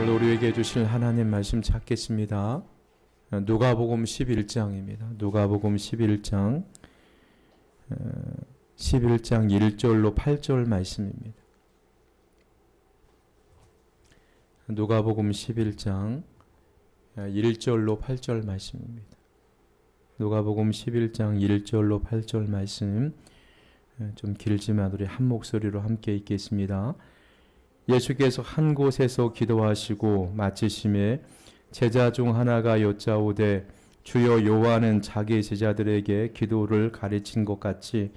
오늘 우리에게 주실 하나님 말씀 찾겠습니다. 누가복음 11장입니다. 누가복음 11장 1절로 8절 말씀입니다. 누가복음 11장 1절로 8절 말씀입니다. 누가복음 11장 1절로 8절 말씀, 좀 길지만 우리 한 목소리로 함께 읽겠습니다. 예수께서 한 곳에서 기도하시고 마치심에 제자 중 하나가 여짜오되 주여, 요한은 자기 제자들에게 기도를 가르친 것 같이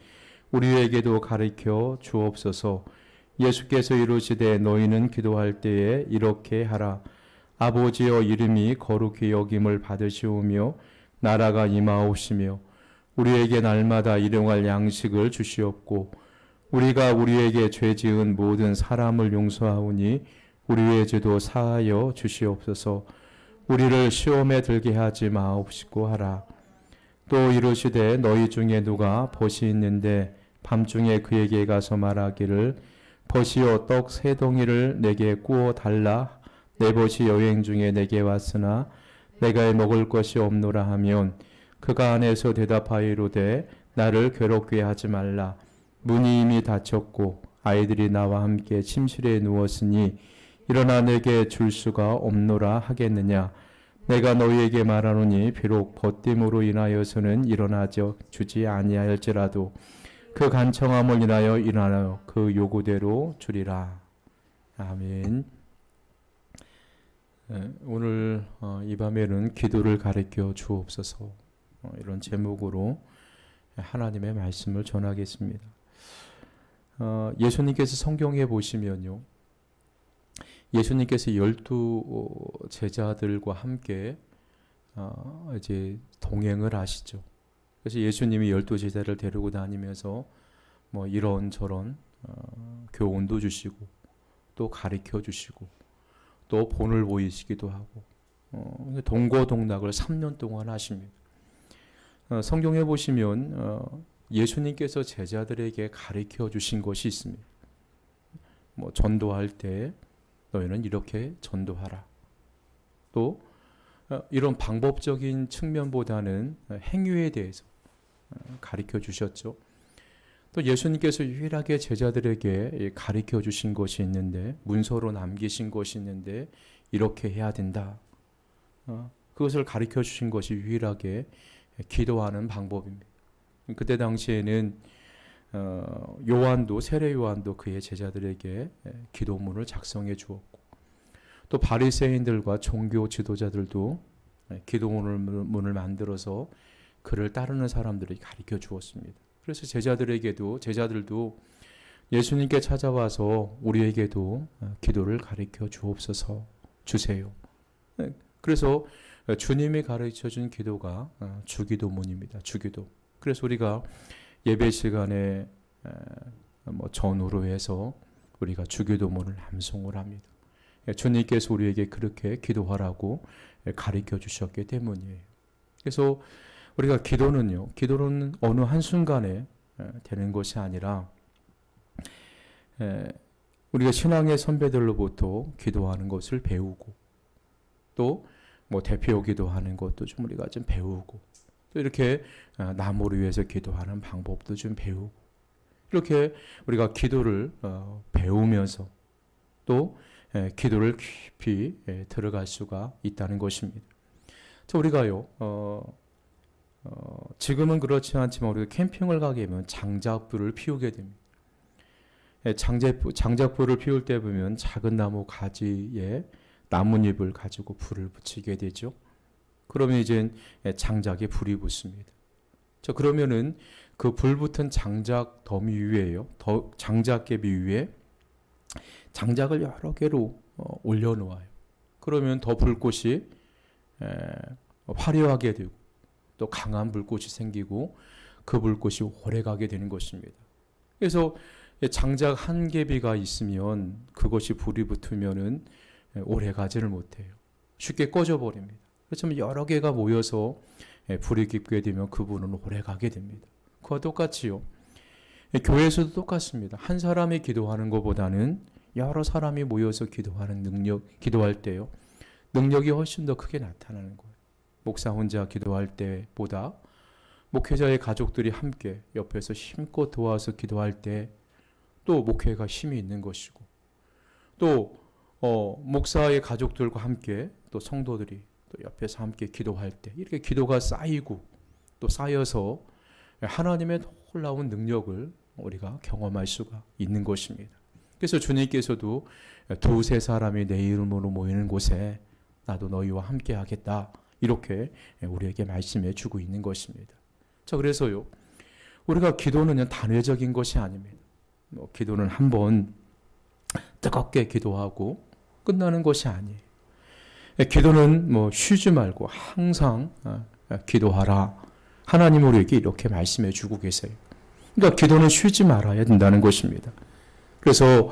우리에게도 가르쳐 주옵소서. 예수께서 이르시되 너희는 기도할 때에 이렇게 하라. 아버지여, 이름이 거룩히 여김을 받으시오며 나라가 임하옵시며 우리에게 날마다 일용할 양식을 주시옵고 우리가 우리에게 죄 지은 모든 사람을 용서하오니 우리의 죄도 사하여 주시옵소서. 우리를 시험에 들게 하지 마옵시고 하라. 또 이르시되 너희 중에 누가 벗이 있는데 밤중에 그에게 가서 말하기를 벗이여, 떡 3덩이를 내게 구워 달라. 내 벗이 여행 중에 내게 왔으나 내가 먹을 것이 없노라 하면 그가 안에서 대답하이로되 나를 괴롭게 하지 말라. 문이 이미 닫혔고 아이들이 나와 함께 침실에 누웠으니 일어나 내게 줄 수가 없노라 하겠느냐. 내가 너희에게 말하노니 비록 벗됨으로 인하여서는 일어나지 주지 아니할지라도 그 간청함을 인하여 그 요구대로 주리라. 아멘. 오늘 이 밤에는 기도를 가르쳐 주옵소서, 이런 제목으로 하나님의 말씀을 전하겠습니다. 예수님께서 성경에 보시면요, 예수님께서 12 제자들과 함께 이제 동행을 하시죠. 그래서 예수님이 12 제자를 데리고 다니면서 뭐 이런저런 교훈도 주시고 또 가르쳐 주시고 또 본을 보이시기도 하고 동고동락을 3년 동안 하십니다. 성경에 보시면 예수님께서 제자들에게 가르쳐 주신 것이 있습니다. 뭐 전도할 때 너희는 이렇게 전도하라. 또 이런 방법적인 측면보다는 행위에 대해서 가르쳐 주셨죠. 또 예수님께서 유일하게 제자들에게 가르쳐 주신 것이 있는데, 문서로 남기신 것이 있는데 이렇게 해야 된다. 그것을 가르쳐 주신 것이 유일하게 기도하는 방법입니다. 그때 당시에는 요한도, 세례 요한도 그의 제자들에게 기도문을 작성해 주었고, 또 바리새인들과 종교 지도자들도 기도문을 만들어서 그를 따르는 사람들에게 가르쳐 주었습니다. 그래서 제자들도 예수님께 찾아와서 우리에게도 기도를 가르쳐 주옵소서, 주세요. 그래서 주님이 가르쳐 준 기도가 주기도문입니다. 주기도. 그래서 우리가 예배 시간에 전후로 해서 우리가 주기도문을 암송을 합니다. 주님께서 우리에게 그렇게 기도하라고 가르쳐 주셨기 때문이에요. 그래서 우리가 기도는 어느 한순간에 되는 것이 아니라 우리가 신앙의 선배들로부터 기도하는 것을 배우고, 또 뭐 대표 기도하는 것도 좀 우리가 좀 배우고, 또 이렇게 남을 위해서 기도하는 방법도 좀 배우고, 이렇게 우리가 기도를 배우면서 또 기도를 깊이 들어갈 수가 있다는 것입니다. 우리가요, 지금은 그렇지 않지만 우리가 캠핑을 가게 되면 장작불을 피우게 됩니다. 장작불을 피울 때 보면 작은 나무 가지에 나뭇잎을 가지고 불을 붙이게 되죠. 그러면 이제 장작에 불이 붙습니다. 그러면은 그 불 붙은 장작 더미 위에요, 장작개비 위에 장작을 여러 개로 올려놓아요. 그러면 더 불꽃이 화려하게 되고 또 강한 불꽃이 생기고 그 불꽃이 오래 가게 되는 것입니다. 그래서 장작 한 개비가 있으면 그것이 불이 붙으면은 오래 가지를 못해요. 쉽게 꺼져버립니다. 그렇지만 여러 개가 모여서 불이 깊게 되면 그분은 오래 가게 됩니다. 그와 똑같이요, 교회에서도 똑같습니다. 한 사람이 기도하는 것보다는 여러 사람이 모여서 기도하는 기도할 때요. 능력이 훨씬 더 크게 나타나는 거예요. 목사 혼자 기도할 때보다 목회자의 가족들이 함께 옆에서 힘껏 도와서 기도할 때 또 목회가 힘이 있는 것이고, 또 목사의 가족들과 함께 또 성도들이 또 옆에서 함께 기도할 때 이렇게 기도가 쌓이고 또 쌓여서 하나님의 놀라운 능력을 우리가 경험할 수가 있는 것입니다. 그래서 주님께서도 두세 사람이 내 이름으로 모이는 곳에 나도 너희와 함께 하겠다, 이렇게 우리에게 말씀해 주고 있는 것입니다. 자, 그래서요, 우리가 기도는 단회적인 것이 아닙니다. 기도는 한번 뜨겁게 기도하고 끝나는 것이 아니에요. 기도는 쉬지 말고 항상 기도하라. 하나님 우리에게 이렇게 말씀해 주고 계세요. 그러니까 기도는 쉬지 말아야 된다는 것입니다. 그래서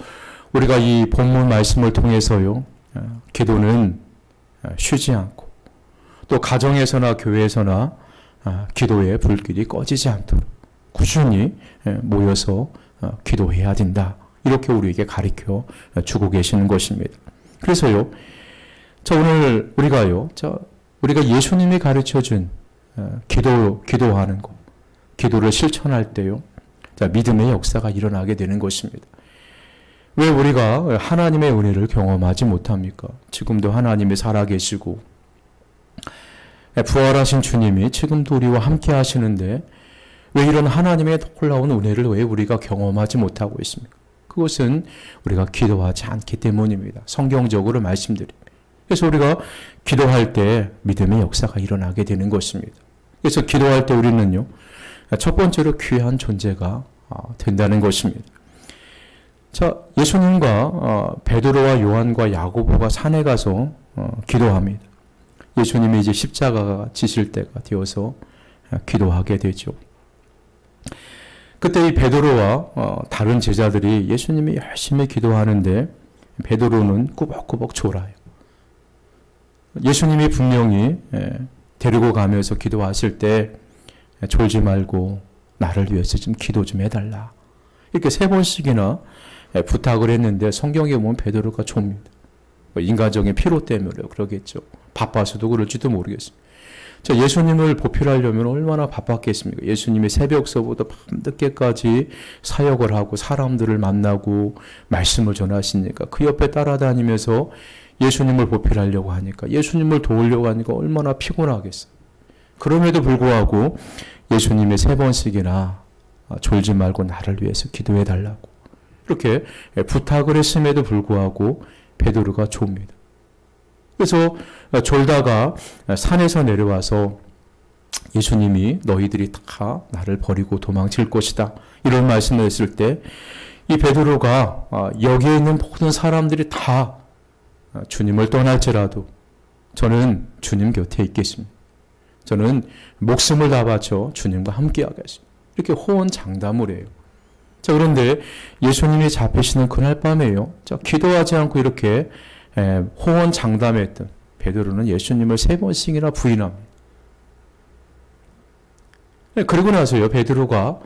우리가 이 본문 말씀을 통해서요, 기도는 쉬지 않고 또 가정에서나 교회에서나 기도의 불길이 꺼지지 않도록 꾸준히 모여서 기도해야 된다, 이렇게 우리에게 가르쳐 주고 계시는 것입니다. 그래서요, 오늘 우리가 예수님이 가르쳐 준 기도하는 것, 기도를 실천할 때요, 믿음의 역사가 일어나게 되는 것입니다. 왜 우리가 하나님의 은혜를 경험하지 못합니까? 지금도 하나님이 살아계시고 부활하신 주님이 지금도 우리와 함께 하시는데 왜 이런 하나님의 놀라운 은혜를 왜 우리가 경험하지 못하고 있습니까? 그것은 우리가 기도하지 않기 때문입니다. 성경적으로 말씀드립니다. 그래서 우리가 기도할 때 믿음의 역사가 일어나게 되는 것입니다. 그래서 기도할 때 우리는요, 첫 번째로 귀한 존재가 된다는 것입니다. 자, 예수님과 베드로와 요한과 야고보가 산에 가서 기도합니다. 예수님이 이제 십자가가 지실 때가 되어서 기도하게 되죠. 그때 이 베드로와 다른 제자들이 예수님이 열심히 기도하는데 베드로는 꾸벅꾸벅 졸아요. 예수님이 분명히 데리고 가면서 기도하실 때 졸지 말고 나를 위해서 좀 기도 좀 해달라, 이렇게 3번씩이나 부탁을 했는데 성경에 보면 베드로가 좁니다. 인간적인 피로 때문에 그러겠죠. 바빠서도 그럴지도 모르겠습니다. 자, 예수님을 보필하려면 얼마나 바빴겠습니까? 예수님이 새벽서부터 밤늦게까지 사역을 하고 사람들을 만나고 말씀을 전하시니까 그 옆에 따라다니면서 예수님을 보필하려고 하니까, 예수님을 도우려고 하니까 얼마나 피곤하겠어요. 그럼에도 불구하고 예수님이 3번씩이나 졸지 말고 나를 위해서 기도해 달라고 이렇게 부탁을 했음에도 불구하고 베드로가 좁니다. 그래서 졸다가 산에서 내려와서 예수님이 너희들이 다 나를 버리고 도망칠 것이다, 이런 말씀을 했을 때 이 베드로가 여기에 있는 모든 사람들이 다 주님을 떠날지라도 저는 주님 곁에 있겠습니다. 저는 목숨을 다 바쳐 주님과 함께 하겠습니다, 이렇게 호언장담을 해요. 자, 그런데 예수님이 잡히시는 그날 밤에요, 기도하지 않고 이렇게 호언장담했던 베드로는 예수님을 3번씩이나 부인합니다. 그리고 나서요, 베드로가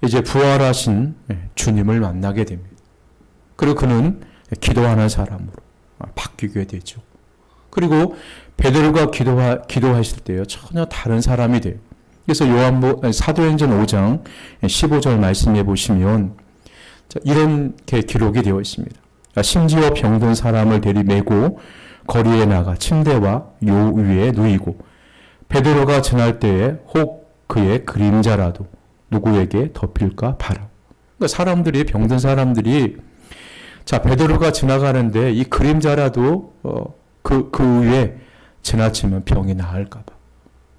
이제 부활하신 주님을 만나게 됩니다. 그리고 그는 기도하는 사람으로 바뀌게 되죠. 그리고 베드로가 기도하실 때요, 전혀 다른 사람이 돼요. 그래서 사도행전 5장 15절 말씀해 보시면 이렇게 기록이 되어 있습니다. 심지어 병든 사람을 들이매고 거리에 나가 침대와 요 위에 누이고 베드로가 지날 때에 혹 그의 그림자라도 누구에게 덮일까 바라. 그러니까 병든 사람들이 베드로가 지나가는데 이 그림자라도 그 위에 지나치면 병이 나을까 봐.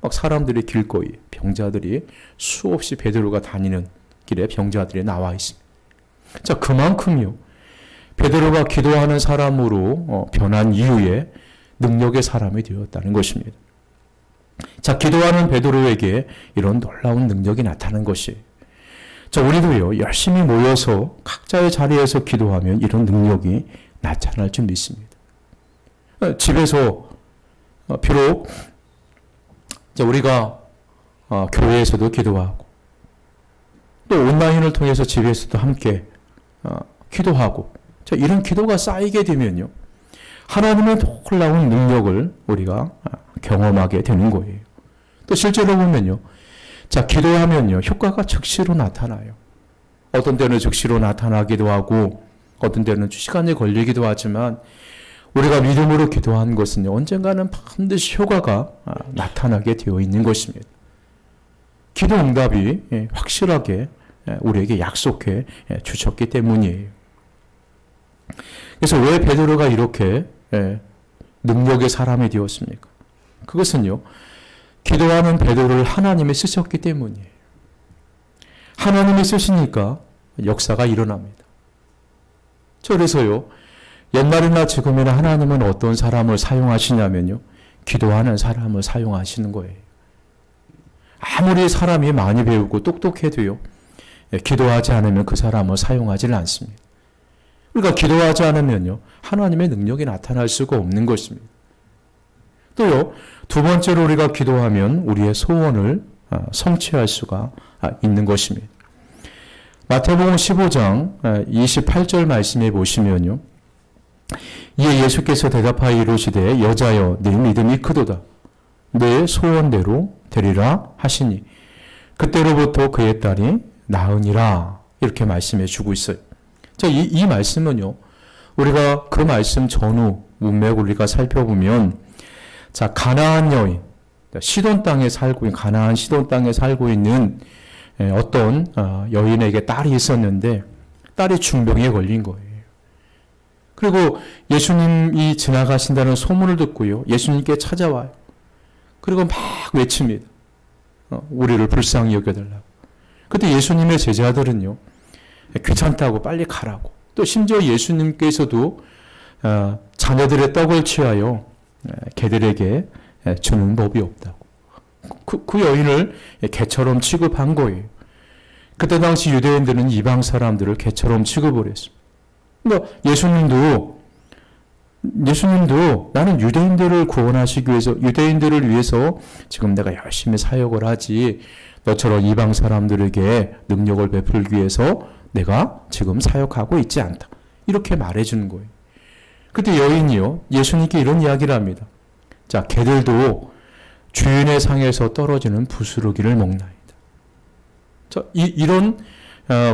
막 사람들이 길거리 병자들이 수없이 베드로가 다니는 길에 병자들이 나와 있습니다. 그만큼요, 베드로가 기도하는 사람으로 변한 이후에 능력의 사람이 되었다는 것입니다. 기도하는 베드로에게 이런 놀라운 능력이 나타난 것이에요. 우리도요, 열심히 모여서 각자의 자리에서 기도하면 이런 능력이 나타날 줄 믿습니다. 집에서 비록 우리가 교회에서도 기도하고 또 온라인을 통해서 집에서도 함께 기도하고 자, 이런 기도가 쌓이게 되면요, 하나님의 놀라운 능력을 우리가 경험하게 되는 거예요. 또 실제로 보면요, 자, 기도하면요, 효과가 즉시로 나타나요. 어떤 때는 즉시로 나타나기도 하고, 어떤 때는 시간이 걸리기도 하지만, 우리가 믿음으로 기도한 것은요, 언젠가는 반드시 효과가 나타나게 되어 있는 것입니다. 기도 응답이 확실하게 우리에게 약속해 주셨기 때문이에요. 그래서 왜 베드로가 이렇게 능력의 사람이 되었습니까? 그것은요, 기도하는 베드로를 하나님이 쓰셨기 때문이에요. 하나님이 쓰시니까 역사가 일어납니다. 그래서요, 옛날이나 지금이나 하나님은 어떤 사람을 사용하시냐면요, 기도하는 사람을 사용하시는 거예요. 아무리 사람이 많이 배우고 똑똑해도요, 기도하지 않으면 그 사람을 사용하지는 않습니다. 우리가 기도하지 않으면요, 하나님의 능력이 나타날 수가 없는 것입니다. 또요, 두 번째로 우리가 기도하면 우리의 소원을 성취할 수가 있는 것입니다. 마태복음 15장 28절 말씀에 보시면요, 이에 예수께서 대답하여 이르시되 여자여 네 믿음이 크도다. 내 소원대로 되리라 하시니 그때로부터 그의 딸이 나으니라. 이렇게 말씀해 주고 있어요. 자, 이 말씀은요, 우리가 그 말씀 전후 문맥을 우리가 살펴보면, 자, 가나안 여인, 시돈 땅에 살고 있는, 가나안 시돈 땅에 살고 있는 어떤 여인에게 딸이 있었는데 딸이 중병에 걸린 거예요. 그리고 예수님이 지나가신다는 소문을 듣고요, 예수님께 찾아와요. 그리고 막 외칩니다. 우리를 불쌍히 여겨달라고. 그때 예수님의 제자들은요, 귀찮다고 빨리 가라고. 또 심지어 예수님께서도 자녀들의 떡을 취하여 개들에게 주는 법이 없다고. 그 여인을 개처럼 취급한 거예요. 그때 당시 유대인들은 이방 사람들을 개처럼 취급을 했습니다. 그러니까 예수님도 나는 유대인들을 구원하시기 위해서, 유대인들을 위해서 지금 내가 열심히 사역을 하지, 너처럼 이방 사람들에게 능력을 베풀기 위해서 내가 지금 사역하고 있지 않다. 이렇게 말해주는 거예요. 그때 여인이요, 예수님께 이런 이야기를 합니다. 자, 개들도 주인의 상에서 떨어지는 부스러기를 먹나이다. 자, 이런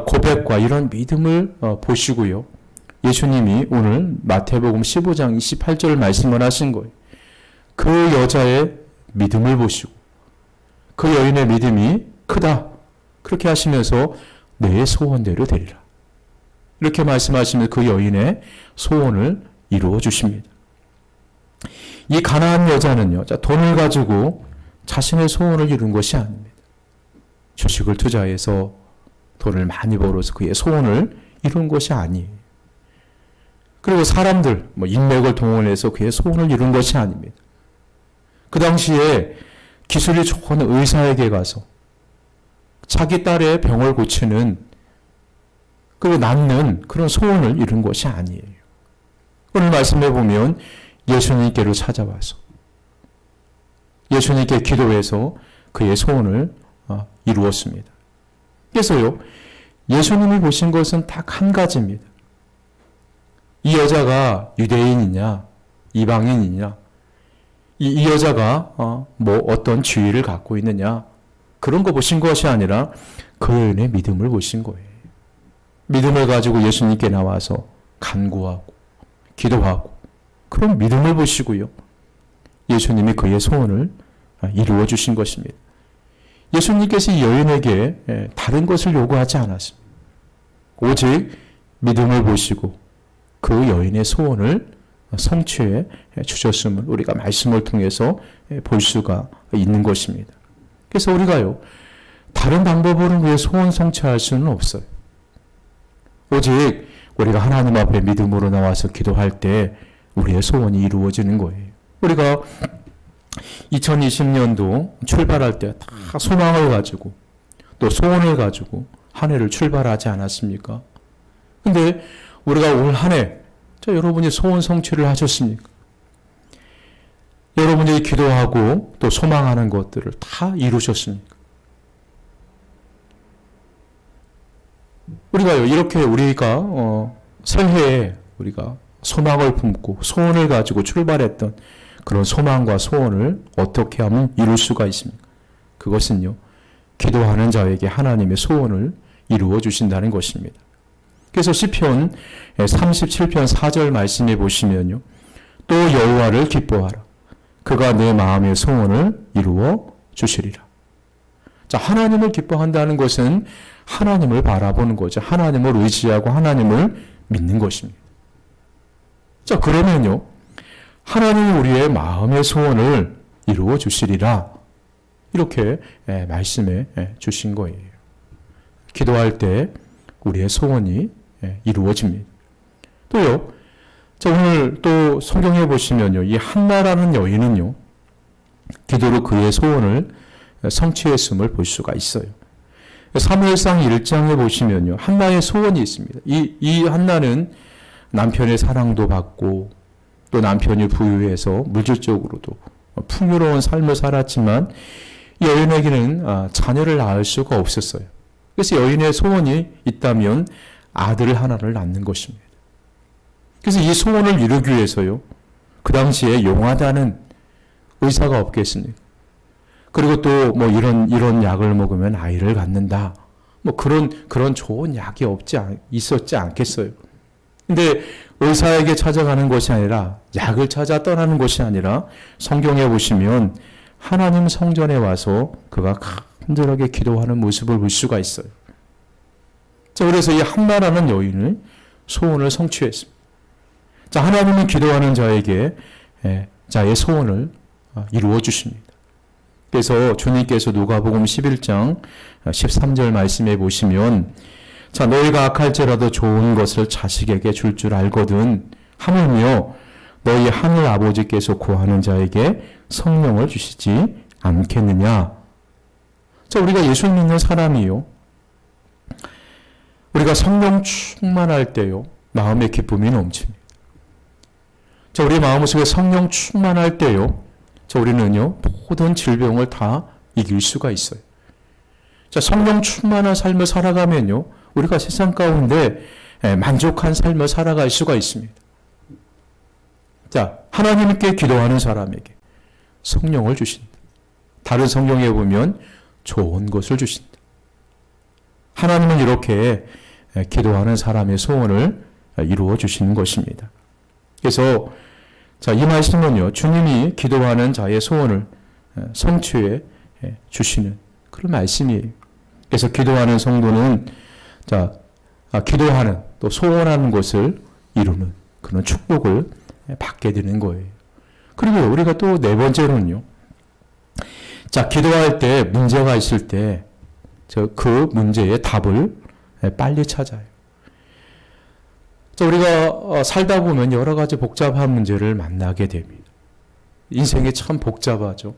고백과 이런 믿음을 보시고요, 예수님이 오늘 마태복음 15장 28절 말씀을 하신 거예요. 그 여자의 믿음을 보시고 그 여인의 믿음이 크다. 그렇게 하시면서 내 소원대로 되리라. 이렇게 말씀하시면 그 여인의 소원을 이루어 주십니다. 이 가나안 여자는요, 돈을 가지고 자신의 소원을 이룬 것이 아닙니다. 주식을 투자해서 돈을 많이 벌어서 그의 소원을 이룬 것이 아니에요. 그리고 사람들, 인맥을 동원해서 그의 소원을 이룬 것이 아닙니다. 그 당시에 기술이 좋은 의사에게 가서 자기 딸의 병을 고치는, 그리고 낫는 그런 소원을 이룬 것이 아니에요. 오늘 말씀해 보면 예수님께로 찾아와서 예수님께 기도해서 그의 소원을 이루었습니다. 그래서요, 예수님이 보신 것은 딱 한 가지입니다. 이 여자가 유대인이냐, 이방인이냐, 이 여자가 어떤 지위를 갖고 있느냐, 그런 거 보신 것이 아니라 그 여인의 믿음을 보신 거예요. 믿음을 가지고 예수님께 나와서 간구하고 기도하고 그런 믿음을 보시고요, 예수님이 그의 소원을 이루어 주신 것입니다. 예수님께서 이 여인에게 다른 것을 요구하지 않았습니다. 오직 믿음을 보시고 그 여인의 소원을 성취해 주셨음을 우리가 말씀을 통해서 볼 수가 있는 것입니다. 그래서 우리가요, 다른 방법으로는 그의 소원 성취할 수는 없어요. 오직 우리가 하나님 앞에 믿음으로 나와서 기도할 때 우리의 소원이 이루어지는 거예요. 우리가 2020년도 출발할 때 다 소망을 가지고 또 소원을 가지고 한 해를 출발하지 않았습니까? 근데 우리가 올 한 해, 여러분이 소원 성취를 하셨습니까? 여러분이 기도하고 또 소망하는 것들을 다 이루셨습니까? 우리가요, 이렇게 우리가 새해에 우리가 소망을 품고 소원을 가지고 출발했던 그런 소망과 소원을 어떻게 하면 이룰 수가 있습니까? 그것은요, 기도하는 자에게 하나님의 소원을 이루어 주신다는 것입니다. 그래서 시편 37편 4절 말씀에 보시면요, 또 여호와를 기뻐하라. 그가 내 마음의 소원을 이루어 주시리라. 자, 하나님을 기뻐한다는 것은 하나님을 바라보는 거죠. 하나님을 의지하고 하나님을 믿는 것입니다. 자, 그러면요, 하나님이 우리의 마음의 소원을 이루어 주시리라. 이렇게 말씀해 주신 거예요. 기도할 때 우리의 소원이 이루어집니다. 또요, 자, 오늘 또 성경에 보시면요, 이 한나라는 여인은요, 기도로 그의 소원을 성취했음을 볼 수가 있어요. 사무엘상 1장에 보시면요, 한나의 소원이 있습니다. 이 한나는 남편의 사랑도 받고 또 남편이 부유해서 물질적으로도 풍요로운 삶을 살았지만 여인에게는 자녀를 낳을 수가 없었어요. 그래서 여인의 소원이 있다면 아들을 하나를 낳는 것입니다. 그래서 이 소원을 이루기 위해서요, 그 당시에 용하다는 의사가 없겠습니까? 그리고 또 뭐 이런 약을 먹으면 아이를 갖는다. 뭐 그런 좋은 약이 있었지 않겠어요. 근데 의사에게 찾아가는 것이 아니라, 약을 찾아 떠나는 것이 아니라, 성경에 보시면 하나님 성전에 와서 그가 간절하게 기도하는 모습을 볼 수가 있어요. 자, 그래서 이 한나라는 여인을 소원을 성취했습니다. 자, 하나님은 기도하는 자에게 자의 소원을 이루어 주십니다. 그래서 주님께서 누가복음 11장 13절 말씀에 보시면, 자, 너희가 악할지라도 좋은 것을 자식에게 줄 줄 알거든 하물며 너희 하늘 아버지께서 구하는 자에게 성령을 주시지 않겠느냐. 자, 우리가 예수 믿는 사람이요, 우리가 성령 충만할 때요, 마음의 기쁨이 넘칩니다. 자, 우리 마음속에 성령 충만할 때요, 자, 우리는요, 모든 질병을 다 이길 수가 있어요. 자, 성령 충만한 삶을 살아가면요, 우리가 세상 가운데 만족한 삶을 살아갈 수가 있습니다. 자, 하나님께 기도하는 사람에게 성령을 주신다. 다른 성경에 보면 좋은 것을 주신다. 하나님은 이렇게 기도하는 사람의 소원을 이루어 주시는 것입니다. 그래서 자, 이 말씀은요, 주님이 기도하는 자의 소원을 성취해 주시는 그런 말씀이에요. 그래서 기도하는 성도는 자, 기도하는 또 소원하는 것을 이루는 그런 축복을 받게 되는 거예요. 그리고 우리가 또 네 번째로는요, 자, 기도할 때 문제가 있을 때 그 문제의 답을 빨리 찾아요. 자, 우리가 살다 보면 여러 가지 복잡한 문제를 만나게 됩니다. 인생이 참 복잡하죠.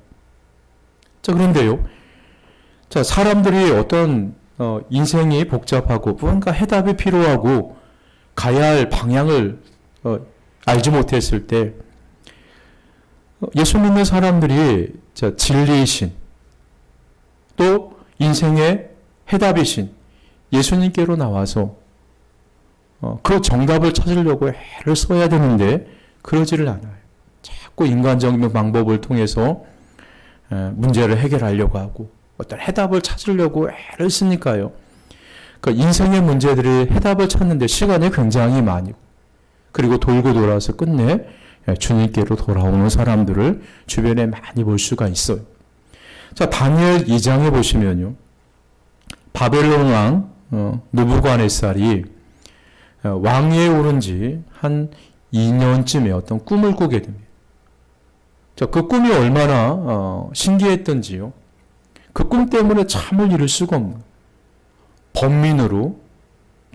자, 그런데요, 자, 사람들이 어떤 인생이 복잡하고 뭔가 해답이 필요하고 가야 할 방향을 알지 못했을 때 예수 믿는 사람들이 자, 진리이신 또 인생의 해답이신 예수님께로 나와서 그 정답을 찾으려고 애를 써야 되는데 그러지를 않아요. 자꾸 인간적인 방법을 통해서 문제를 해결하려고 하고 어떤 해답을 찾으려고 애를 쓰니까요, 그 인생의 문제들이 해답을 찾는데 시간이 굉장히 많이, 그리고 돌고 돌아서 끝내 주님께로 돌아오는 사람들을 주변에 많이 볼 수가 있어요. 자, 다니엘 2장에 보시면요, 바벨론 왕 느부갓네살이 왕위에 오른 지 한 2년쯤에 어떤 꿈을 꾸게 됩니다. 자, 그 꿈이 얼마나 신기했던지요, 그 꿈 때문에 잠을 이룰 수가 없는 범민으로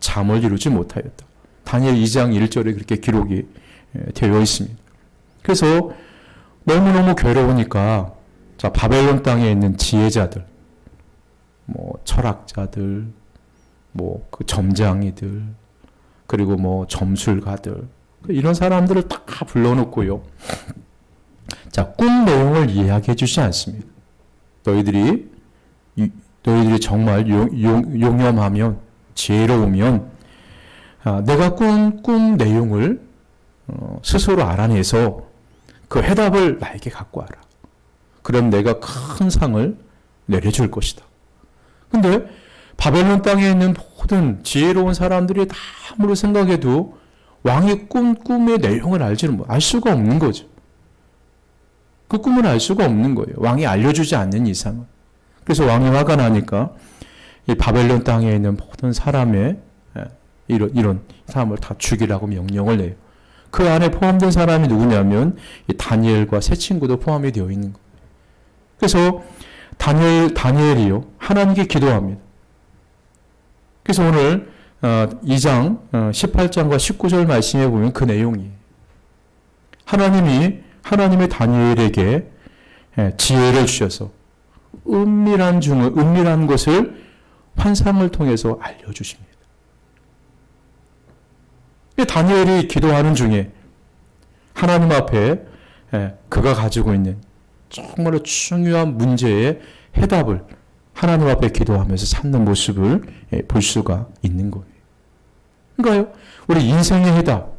잠을 이루지 못하였다. 다니엘 2장 1절에 그렇게 기록이 되어 있습니다. 그래서 너무너무 괴로우니까 자, 바벨론 땅에 있는 지혜자들, 뭐 철학자들, 뭐 그 점장이들, 그리고 뭐 점술가들, 이런 사람들을 다 불러놓고요, 자, 꿈 내용을 이야기해 주지 않습니다. 너희들이 정말 용념하면 지혜로우면 내가 꿈 내용을 스스로 알아내서 그 해답을 나에게 갖고 와라. 그럼 내가 큰 상을 내려줄 것이다. 근데 바벨론 땅에 있는 모든 지혜로운 사람들이 다 아무리 생각해도 왕의 꿈의 내용을 알 수가 없는 거죠. 그 꿈을 알 수가 없는 거예요. 왕이 알려주지 않는 이상은. 그래서 왕이 화가 나니까 이 바벨론 땅에 있는 모든 사람의 이런 사람을 다 죽이라고 명령을 내요. 그 안에 포함된 사람이 누구냐면 이 다니엘과 세 친구도 포함이 되어 있는 거예요. 그래서 다니엘이요, 하나님께 기도합니다. 그래서 오늘 2장 18장과 19절 말씀에 보면 그 내용이에요. 하나님의 다니엘에게 지혜를 주셔서 은밀한 것을 환상을 통해서 알려주십니다. 다니엘이 기도하는 중에 하나님 앞에 그가 가지고 있는 정말로 중요한 문제의 해답을 하나님 앞에 기도하면서 찾는 모습을 볼 수가 있는 거예요. 그러니까요, 우리 인생의 해답,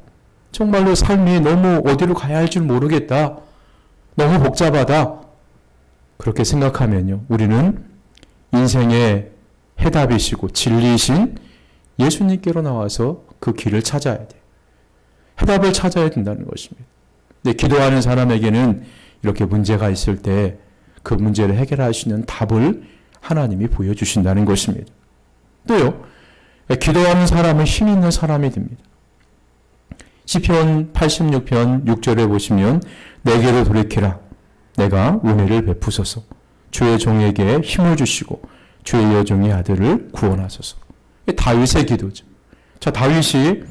정말로 삶이 너무 어디로 가야 할 줄 모르겠다, 너무 복잡하다, 그렇게 생각하면요, 우리는 인생의 해답이시고 진리이신 예수님께로 나와서 그 길을 찾아야 돼요. 해답을 찾아야 된다는 것입니다. 근데 기도하는 사람에게는 이렇게 문제가 있을 때 그 문제를 해결할 수 있는 답을 하나님이 보여주신다는 것입니다. 또요, 기도하는 사람은 힘 있는 사람이 됩니다. 시편 86편 6절에 보시면 내게로 돌이키라, 내가 은혜를 베푸소서, 주의 종에게 힘을 주시고 주의 여종의 아들을 구원하소서. 다윗의 기도죠. 자, 다윗이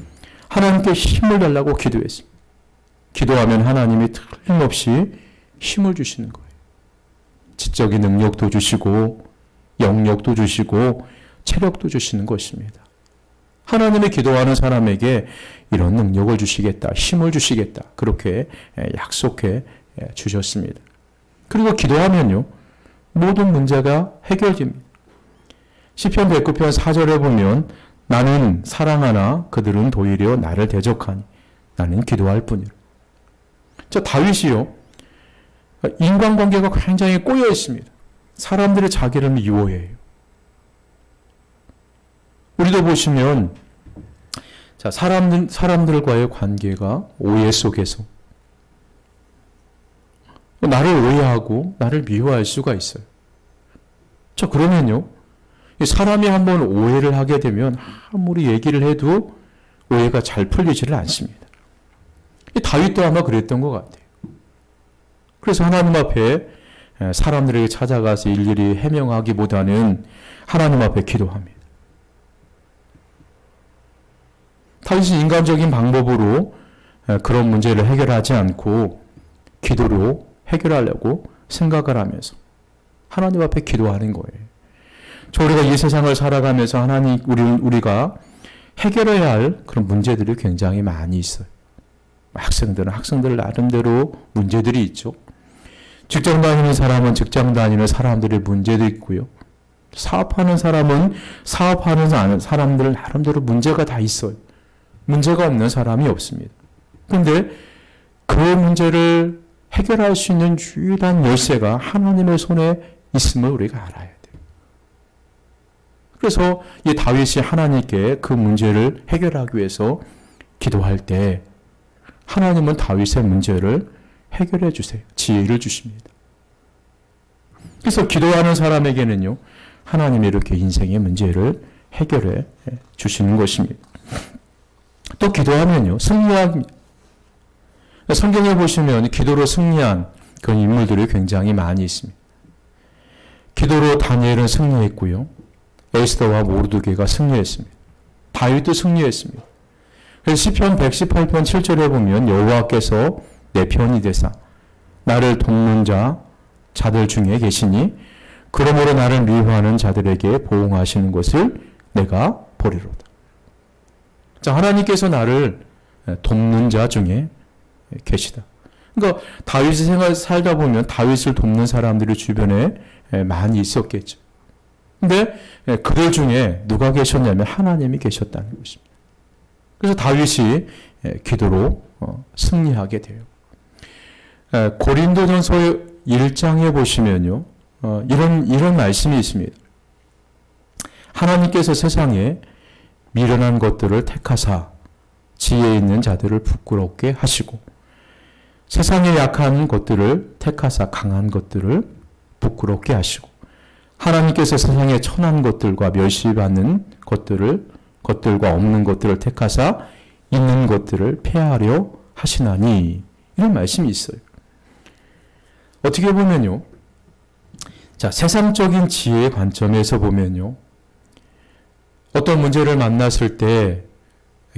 하나님께 힘을 달라고 기도했습니다. 기도하면 하나님이 틀림없이 힘을 주시는 거예요. 지적인 능력도 주시고 영력도 주시고 체력도 주시는 것입니다. 하나님의 기도하는 사람에게 이런 능력을 주시겠다, 힘을 주시겠다, 그렇게 약속해 주셨습니다. 그리고 기도하면요, 모든 문제가 해결됩니다. 시편 109편 4절에 보면 나는 사랑하나 그들은 도리어 나를 대적하니 나는 기도할 뿐이라. 저 다윗이요, 인간관계가 굉장히 꼬여 있습니다. 사람들이 자기를 미워해요. 우리도 보시면 자, 사람들과의 관계가 오해 속에서 나를 오해하고 나를 미워할 수가 있어요. 자, 그러면요, 사람이 한번 오해를 하게 되면 아무리 얘기를 해도 오해가 잘 풀리지를 않습니다. 다윗도 아마 그랬던 것 같아요. 그래서 하나님 앞에 사람들에게 찾아가서 일일이 해명하기보다는 하나님 앞에 기도합니다. 다윗은 인간적인 방법으로 그런 문제를 해결하지 않고 기도로 해결하려고 생각을 하면서 하나님 앞에 기도하는 거예요. 우리가 이 세상을 살아가면서 우리가 해결해야 할 그런 문제들이 굉장히 많이 있어요. 학생들 나름대로 문제들이 있죠. 직장 다니는 사람은 직장 다니는 사람들의 문제도 있고요. 사업하는 사람은 사업하는 사람들 나름대로 문제가 다 있어요. 문제가 없는 사람이 없습니다. 그런데 그 문제를 해결할 수 있는 유일한 열쇠가 하나님의 손에 있음을 우리가 알아야 돼요. 그래서 이 다윗이 하나님께 그 문제를 해결하기 위해서 기도할 때 하나님은 다윗의 문제를 해결해 주세요. 지혜를 주십니다. 그래서 기도하는 사람에게는요, 하나님이 이렇게 인생의 문제를 해결해 주시는 것입니다. 또 기도하면요, 승리합니다. 성경에 보시면 기도로 승리한 그런 인물들이 굉장히 많이 있습니다. 기도로 다니엘은 승리했고요. 에스더와 모르드게가 승리했습니다. 다윗도 승리했습니다. 그래서 시편 118편 7절에 보면 여호와께서 내 편이 되사 나를 돕는 자들 중에 계시니 그러므로 나를 미워하는 자들에게 보응하시는 것을 내가 보리로다. 자, 하나님께서 나를 돕는 자 중에 계시다. 그러니까 다윗의 생활 살다 보면 다윗을 돕는 사람들이 주변에 많이 있었겠죠. 근데 그들 중에 누가 계셨냐면 하나님이 계셨다는 것입니다. 그래서 다윗이 기도로 승리하게 돼요. 고린도전서 1장에 보시면요, 이런 말씀이 있습니다. 하나님께서 세상에 미련한 것들을 택하사 지혜 있는 자들을 부끄럽게 하시고 세상에 약한 것들을 택하사 강한 것들을 부끄럽게 하시고 하나님께서 세상에 천한 것들과 멸시받는 것들과 없는 것들을 택하사 있는 것들을 폐하려 하시나니, 이런 말씀이 있어요. 어떻게 보면요, 자, 세상적인 지혜의 관점에서 보면요, 어떤 문제를 만났을 때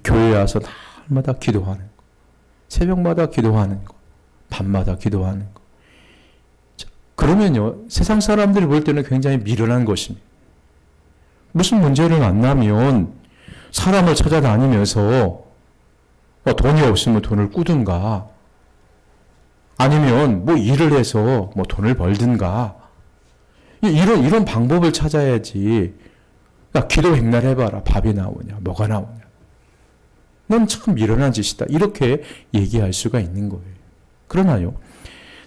교회에 와서 날마다 기도하는 거, 새벽마다 기도하는 거, 밤마다 기도하는 거. 자, 그러면요, 세상 사람들이 볼 때는 굉장히 미련한 것입니다. 무슨 문제를 만나면 사람을 찾아다니면서 돈이 없으면 돈을 꾸든가, 아니면 뭐 일을 해서 뭐 돈을 벌든가, 이런 방법을 찾아야지. 야, 기도 백날 해봐라. 밥이 나오냐, 뭐가 나오냐. 넌 참 미련한 짓이다. 이렇게 얘기할 수가 있는 거예요. 그러나요,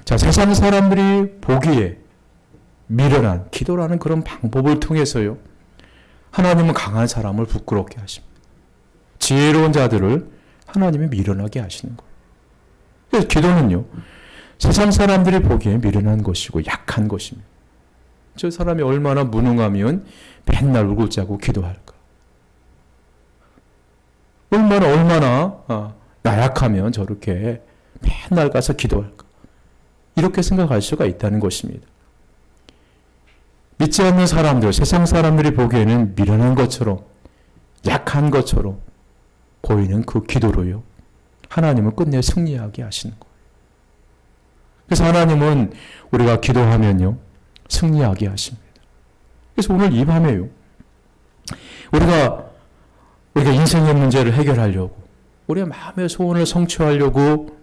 자, 세상 사람들이 보기에 미련한 기도라는 그런 방법을 통해서요, 하나님은 강한 사람을 부끄럽게 하십니다. 지혜로운 자들을 하나님이 미련하게 하시는 거예요. 그래서 기도는요, 세상 사람들이 보기에 미련한 것이고 약한 것입니다. 저 사람이 얼마나 무능하면 맨날 울고자고 기도할까? 얼마나 나약하면 저렇게 맨날 가서 기도할까? 이렇게 생각할 수가 있다는 것입니다. 믿지 않는 사람들, 세상 사람들이 보기에는 미련한 것처럼, 약한 것처럼 보이는 그 기도로요, 하나님은 끝내 승리하게 하시는 거예요. 그래서 하나님은 우리가 기도하면요, 승리하게 하십니다. 그래서 오늘 이 밤에요, 우리가 인생의 문제를 해결하려고, 우리의 마음의 소원을 성취하려고,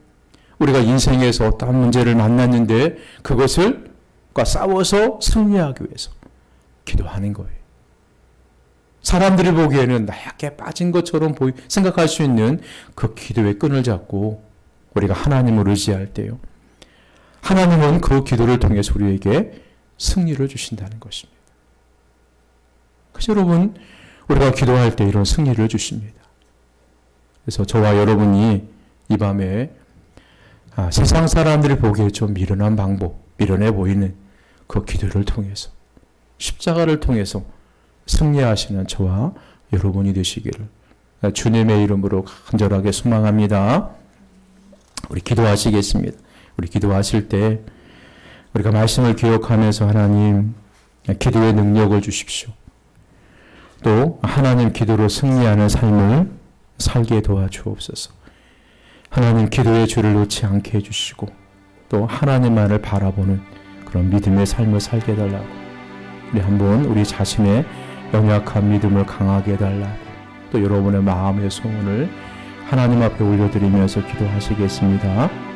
우리가 인생에서 어떤 문제를 만났는데 그것을 싸워서 승리하기 위해서 기도하는 거예요. 사람들이 보기에는 나약해 빠진 것처럼 생각할 수 있는 그 기도의 끈을 잡고 우리가 하나님을 의지할 때요, 하나님은 그 기도를 통해서 우리에게 승리를 주신다는 것입니다. 그래서 여러분, 우리가 기도할 때 이런 승리를 주십니다. 그래서 저와 여러분이 이 밤에 세상 사람들이 보기에 좀 미련한 방법, 미련해 보이는 그 기도를 통해서, 십자가를 통해서 승리하시는 저와 여러분이 되시기를 주님의 이름으로 간절하게 소망합니다. 우리 기도하시겠습니다. 우리 기도하실 때 우리가 말씀을 기억하면서 하나님 기도의 능력을 주십시오. 또 하나님 기도로 승리하는 삶을 살게 도와주옵소서. 하나님 기도의 줄을 놓지 않게 해주시고 또 하나님만을 바라보는 그런 믿음의 삶을 살게 해달라고, 우리 한번 우리 자신의 연약한 믿음을 강하게 해달라고, 또 여러분의 마음의 소원을 하나님 앞에 올려드리면서 기도하시겠습니다.